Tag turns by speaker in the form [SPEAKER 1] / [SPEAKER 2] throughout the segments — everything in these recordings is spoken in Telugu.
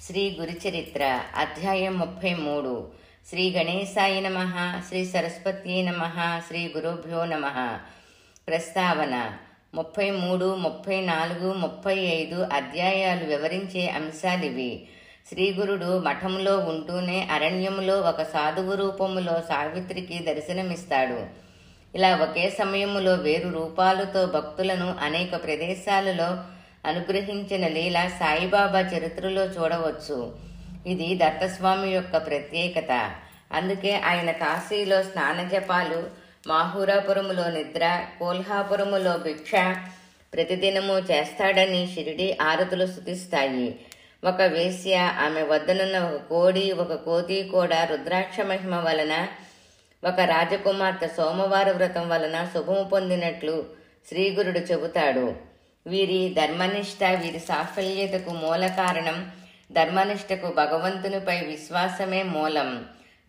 [SPEAKER 1] శ్రీ గురుచరిత్ర అధ్యాయం 33 శ్రీ గణేశాయ నమః శ్రీ సరస్వత్యై నమః శ్రీ గురుభ్యో నమః. ప్రస్తావన 33, 34, 35 అధ్యాయాలు వివరించే అంశాలివి. శ్రీగురుడు మఠంలో ఉంటూనే అరణ్యములో ఒక సాధువు రూపములో సావిత్రికి దర్శనమిస్తాడు. ఇలా ఒకే సమయములో వేరు రూపాలతో భక్తులను అనేక ప్రదేశాలలో అనుగ్రహించిన లీల సాయిబాబా చరిత్రలో చూడవచ్చు. ఇది దత్తస్వామి యొక్క ప్రత్యేకత. అందుకే ఆయన కాశీలో స్నాన జపాలు, మాహూరాపురములో నిద్ర, కోల్హాపురములో భిక్ష ప్రతిదినము చేస్తాడని షిరిడి ఆరతులు స్తుతిస్తాయి. ఒక వేశ్య, ఆమె వద్దనున్న ఒక కోడి, ఒక కోతి కూడా రుద్రాక్ష మహిమ వలన, ఒక రాజకుమార్తె సోమవార వ్రతం వలన శుభము పొందినట్లు శ్రీగురుడు చెబుతాడు. వీరి ధర్మనిష్ట, వీరి సాఫల్యతకు మూల కారణం ధర్మనిష్టకు భగవంతునిపై విశ్వాసమే మూలం.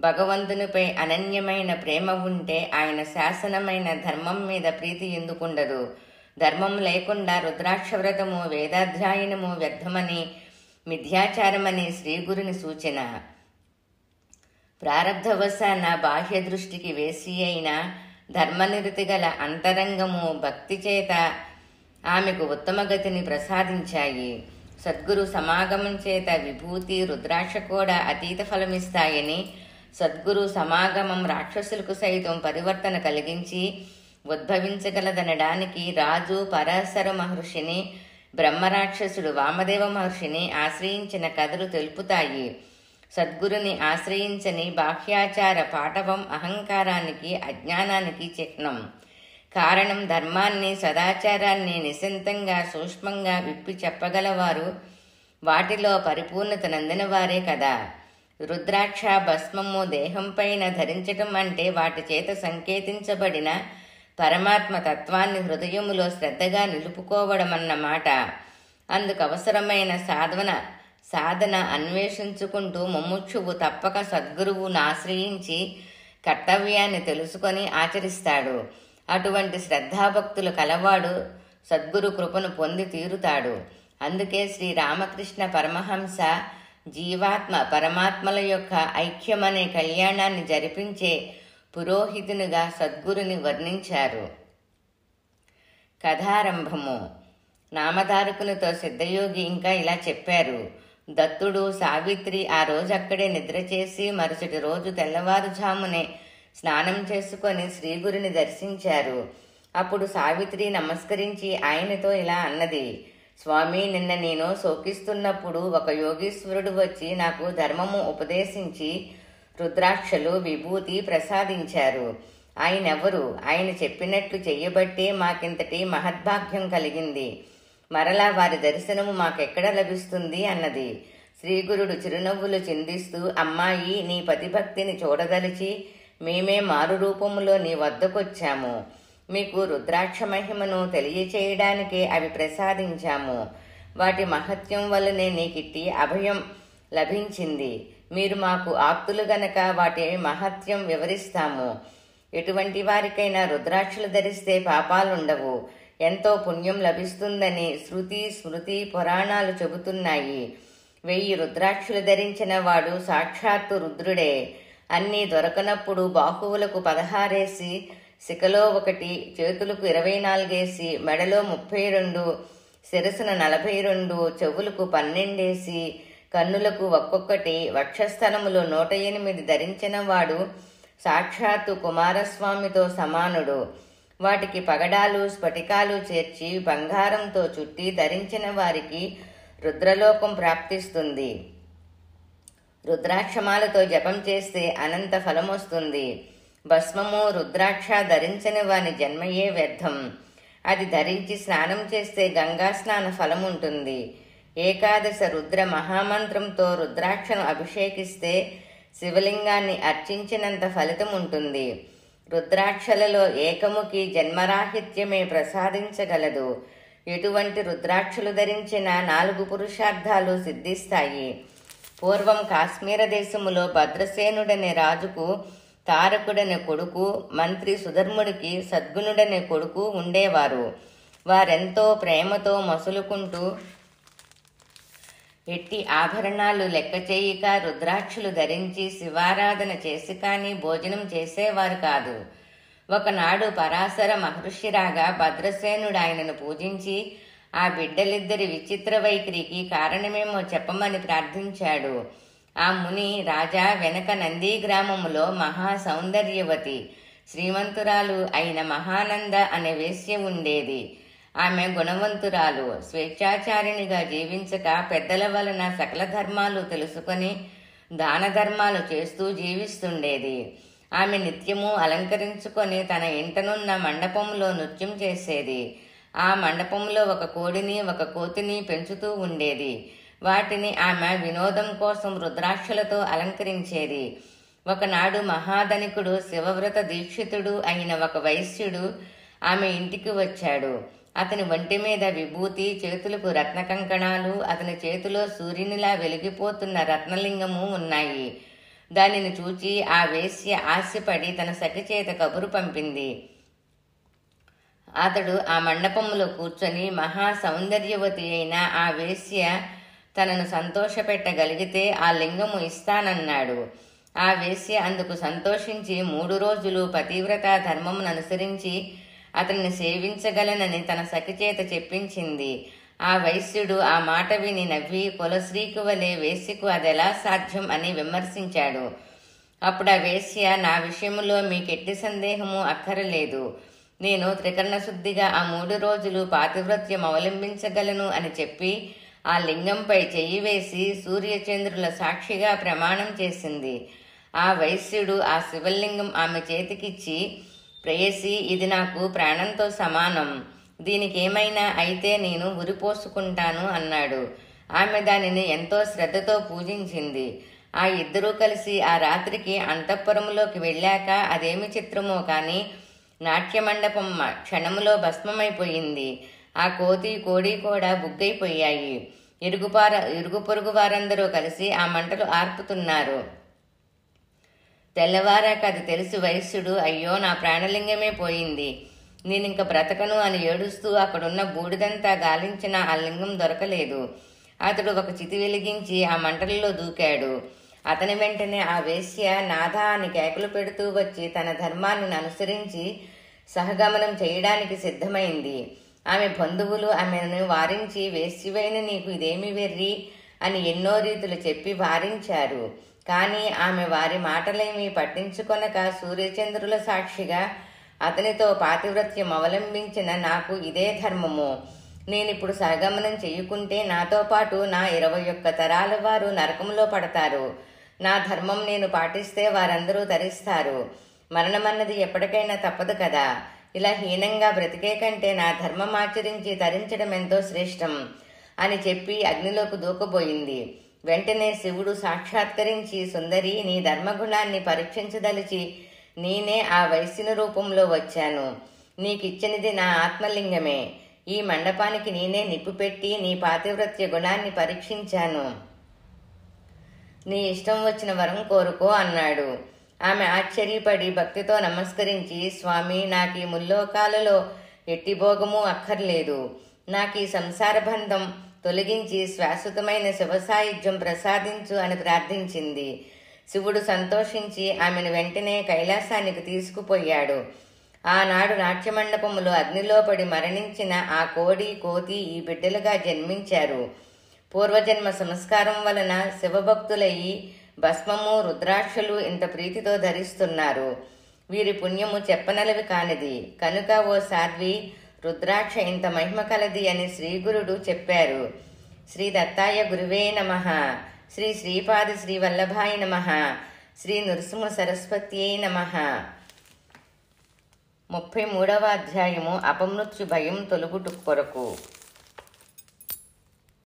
[SPEAKER 1] భగవంతునిపై అనన్యమైన ప్రేమ ఉంటే ఆయన శాసనమైన ధర్మం మీద ప్రీతి ఎందుకుండదు. ధర్మం లేకుండా రుద్రాక్ష వ్రతము, వేదాధ్యాయనము వ్యర్థమని, మిథ్యాచారమని శ్రీగురుని సూచన. ప్రారబ్ధవశాన బాహ్య దృష్టికి వేసి అయిన ధర్మనిరతి గల అంతరంగము భక్తి చేత ఆమెకు ఉత్తమగతిని ప్రసాదించాయి. సద్గురు సమాగమం చేత విభూతి, రుద్రాక్ష కూడా అతీత ఫలమిస్తాయని, సద్గురు సమాగమం రాక్షసులకు సైతం పరివర్తన కలిగించి ఉద్భవించగలదనడానికి రాజు పరాశర మహర్షిని, బ్రహ్మరాక్షసుడు వామదేవ మహర్షిని ఆశ్రయించిన కథలు తెలుపుతాయి. సద్గురుని ఆశ్రయించని బాహ్యాచార పాటవం అహంకారానికి, అజ్ఞానానికి చిహ్నం. కారణం ధర్మాన్ని, సదాచారాన్ని నిశితంగా సూక్ష్మంగా విప్పి చెప్పగలవారు వాటిలో పరిపూర్ణత నందిన వారే కదా. రుద్రాక్ష భస్మము దేహంపైన ధరించటం అంటే వాటి చేత సంకేతించబడిన పరమాత్మ తత్వాన్ని హృదయములో శ్రద్ధగా నిలుపుకోవడమన్నమాట. అందుకు అవసరమైన సాధన అన్వేషించుకుంటూ ముముక్షువు తప్పక సద్గురువును ఆశ్రయించి కర్తవ్యాన్ని తెలుసుకొని ఆచరిస్తాడు. అటువంటి శ్రద్ధాభక్తులు కలవాడు సద్గురు కృపను పొంది తీరుతాడు. అందుకే శ్రీరామకృష్ణ పరమహంస జీవాత్మ పరమాత్మల యొక్క ఐక్యమనే కళ్యాణాన్ని జరిపించే పురోహితునిగా సద్గురుని వర్ణించారు. కథారంభము. నామధారకునితో సిద్ధయోగి ఇంకా ఇలా చెప్పారు. దత్తుడు, సావిత్రి ఆ రోజు అక్కడే నిద్ర చేసి మరుసటి రోజు తెల్లవారుజామునే స్నానం చేసుకొని శ్రీగురిని దర్శించారు. అప్పుడు సావిత్రి నమస్కరించి ఆయనతో ఇలా అన్నది. స్వామి, నిన్న నేను శోకిస్తున్నప్పుడు ఒక యోగీశ్వరుడు వచ్చి నాకు ధర్మము ఉపదేశించి రుద్రాక్షలు, విభూతి ప్రసాదించారు. ఆయనెవరు? ఆయన చెప్పినట్లు చెయ్యబట్టే మాకింతటి మహద్భాగ్యం కలిగింది. మరలా వారి దర్శనము మాకెక్కడ లభిస్తుంది అన్నది. శ్రీగురుడు చిరునవ్వులు చిందిస్తూ, అమ్మాయి, నీ పతిభక్తిని చూడదలిచి మేమే మారు రూపములో నీ వద్దకొచ్చాము. మీకు రుద్రాక్ష మహిమను తెలియచేయడానికే అవి ప్రసాదించాము. వాటి మహత్యం వల్లనే నీకిట్టి అభయం లభించింది. మీరు మాకు ఆప్తులు గనక వాటి మహత్యం వివరిస్తాము. ఎటువంటి వారికైనా రుద్రాక్షలు ధరిస్తే పాపాలుండవు, ఎంతో పుణ్యం లభిస్తుందని శృతి, స్మృతి, పురాణాలు చెబుతున్నాయి. 1000 రుద్రాక్షలు ధరించిన వాడు సాక్షాత్తు రుద్రుడే. అన్నీ దొరకనప్పుడు బాహువులకు 16 శిఖలో 1, చేతులకు 24, మెడలో 32, శిరసున 42, చెవులకు 12, కన్నులకు ఒక్కొక్కటి, వక్షస్థలములో 108 ధరించిన వాడు సాక్షాత్తు కుమారస్వామితో సమానుడు. వాటికి పగడాలు, స్ఫటికాలు చేర్చి బంగారంతో చుట్టి ధరించిన వారికి రుద్రలోకం ప్రాప్తిస్తుంది. రుద్రాక్షమాలతో జపం చేస్తే అనంత ఫలమొస్తుంది. భస్మము, రుద్రాక్ష ధరించని వాని జన్మయే వ్యర్థం. అది ధరించి స్నానం చేస్తే గంగా స్నాన ఫలముంటుంది. ఏకాదశ రుద్ర మహామంత్రంతో రుద్రాక్షను అభిషేకిస్తే శివలింగాన్ని అర్చించినంత ఫలితం ఉంటుంది. రుద్రాక్షలలో ఏకముకి జన్మరాహిత్యమే ప్రసాదించగలదు. ఎటువంటి రుద్రాక్షలు ధరించిన 4 పురుషార్థాలు సిద్ధిస్తాయి. పూర్వం కాశ్మీర దేశములో భద్రసేనుడనే రాజుకు తారకుడనే కొడుకు, మంత్రి సుధర్ముడికి సద్గుణుడనే కొడుకు ఉండేవారు. వారెంతో ప్రేమతో మసులుకుంటూ ఎట్టి ఆభరణాలు లెక్క చేయక రుద్రాక్షలు ధరించి శివారాధన చేసి కానీ భోజనం చేసేవారు కాదు. ఒకనాడు పరాశర మహర్షి రాగా భద్రసేనుడు ఆయనను పూజించి ఆ బిడ్డలిద్దరి విచిత్ర వైఖరికి కారణమేమో చెప్పమని ప్రార్థించాడు. ఆ ముని, రాజా, వెనక నంది గ్రామములో మహా సౌందర్యవతి శ్రీమంతురాలు అయిన మహానంద అనే వేశ్య ఉండేది. ఆమె గుణవంతురాలు, స్వేచ్ఛాచారిణిగా జీవించక పెద్దల వలన సకల ధర్మాలు తెలుసుకొని దాన ధర్మాలు చేస్తూ జీవిస్తుండేది. ఆమె నిత్యము అలంకరించుకొని తన ఇంటనున్న మండపంలో నృత్యం చేసేది. ఆ మండపంలో ఒక కోడిని ఒక కోతిని పెంచుతూ ఉండేది. వాటిని ఆమె వినోదం కోసం రుద్రాక్షలతో అలంకరించేది. ఒకనాడు మహాధనికుడు శివవ్రత దీక్షితుడు అయిన ఒక వైశ్యుడు ఆమె ఇంటికి వచ్చాడు. అతని ఒంటి మీద విభూతి, చేతులకు రత్న కంకణాలు, అతని చేతిలో సూర్యునిలా వెలిగిపోతున్న రత్నలింగము ఉన్నాయి. దానిని చూచి ఆ వేశ్య ఆశపడి తన సఖి చేత కబురు పంపింది. అతడు ఆ మండపంలో కూర్చొని మహా సౌందర్యవతి అయిన ఆ వేశ్య తనను సంతోషపెట్టగలిగితే ఆ లింగము ఇస్తానన్నాడు. ఆ వేశ్య అందుకు సంతోషించి 3 రోజులు పతివ్రత ధర్మమును అనుసరించి అతన్ని సేవించగలనని తన సఖి చేత చెప్పించింది. ఆ వైశ్యుడు ఆ మాట విని నవ్వి, కులశ్రీకు వలె వేశ్యకు అదెలా సాధ్యం అని విమర్శించాడు. అప్పుడు ఆ వేశ్య, నా విషయంలో మీకెట్టి సందేహము అక్కరలేదు. నేను త్రికరణ శుద్ధిగా ఆ 3 రోజులు పాతివ్రత్యం అవలంబించగలను అని చెప్పి ఆ లింగంపై చెయ్యి వేసి సూర్యచంద్రుల సాక్షిగా ప్రమాణం చేసింది. ఆ వైశ్యుడు ఆ శివలింగం ఆమె చేతికిచ్చి, ప్రేయసి, ఇది నాకు ప్రాణంతో సమానం. దీనికేమైనా అయితే నేను ఉరిపోసుకుంటాను అన్నాడు. ఆమె దానిని ఎంతో శ్రద్ధతో పూజించింది. ఆ ఇద్దరూ కలిసి ఆ రాత్రికి అంతఃపురంలోకి వెళ్ళాక అదేమి చిత్రమో కాని నాట్యమండపం క్షణములో భస్మమైపోయింది. ఆ కోతి, కోడి కూడా బుగ్గైపోయాయి. ఇరుగు పొరుగు వారందరూ కలిసి ఆ మంటలు ఆర్పుతున్నారు. తెల్లవారాక అది తెలిసి వైశ్యుడు, అయ్యో, నా ప్రాణలింగమే పోయింది, నేనింక బ్రతకను అని ఏడుస్తూ అక్కడున్న బూడిదంతా గాలించిన ఆ లింగం దొరకలేదు. అతడు ఒక చితి వెలిగించి ఆ మంటలలో దూకాడు. అతని వెంటనే ఆ వేశ్య నాథా అని కేకలు పెడుతూ వచ్చి తన ధర్మాన్ని అనుసరించి సహగమనం చేయడానికి సిద్ధమైంది. ఆమె బంధువులు ఆమెను వారించి, వేశ్యవైన నీకు ఇదేమి వెర్రి అని ఎన్నో రీతులు చెప్పి వారించారు. కానీ ఆమె వారి మాటలేమీ పట్టించుకొనక సూర్యచంద్రుల సాక్షిగా అతనితో పాతివ్రత్యం అవలంబించిన నాకు ఇదే ధర్మము. నేనిప్పుడు సహగమనం చెయ్యుకుంటే నాతో పాటు నా 21 తరాల వారు నరకంలో పడతారు. నా ధర్మం నేను పాటిస్తే వారందరూ తరిస్తారు. మరణమన్నది ఎప్పటికైనా తప్పదు కదా. ఇలా హీనంగా బ్రతికే కంటే నా ధర్మం ఆచరించి తరించడం ఎంతో శ్రేష్టం అని చెప్పి అగ్నిలోకి దూకబోయింది. వెంటనే శివుడు సాక్షాత్కరించి, సుందరి, నీ ధర్మగుణాన్ని పరీక్షించదలిచి నేనే ఆ వైశ్యుని రూపంలో వచ్చాను. నీకిచ్చినది నా ఆత్మలింగమే. ఈ మండపానికి నేనే నిప్పు పెట్టి నీ పాతివ్రత్య గుణాన్ని పరీక్షించాను. నీ ఇష్టం వచ్చిన వరం కోరుకో అన్నాడు. ఆమె ఆశ్చర్యపడి భక్తితో నమస్కరించి, స్వామి, నాకు ఈ ముల్లోకాలలో ఎట్టి భోగము అక్కర్లేదు. నాకు ఈ సంసార బంధం తొలగించి శాశ్వతమైన శివసాయుధ్యం ప్రసాదించు అని ప్రార్థించింది. శివుడు సంతోషించి ఆమెను వెంటనే కైలాసానికి తీసుకుపోయాడు. ఆనాడు నాట్యమండపములో అగ్నిలో పడి మరణించిన ఆ కోడి, కోతి ఈ బిడ్డలుగా జన్మించారు. పూర్వజన్మ సంస్కారం వలన శివభక్తులయ్యి భస్మము, రుద్రాక్షలు ఇంత ప్రీతితో ధరిస్తున్నారు. వీరి పుణ్యము చెప్పనలవి కానిది. కనుక ఓ సాధ్వి, రుద్రాక్ష ఇంత మహిమ కలది అని శ్రీగురుడు చెప్పారు. శ్రీ దత్తాయ గురువే నమః. శ్రీ శ్రీపాద శ్రీ వల్లభాయ నమః. శ్రీ నృసింహ సరస్వత్యై నమః. 33వ అధ్యాయము అపమృత్యు భయం తొలగుట కొరకు.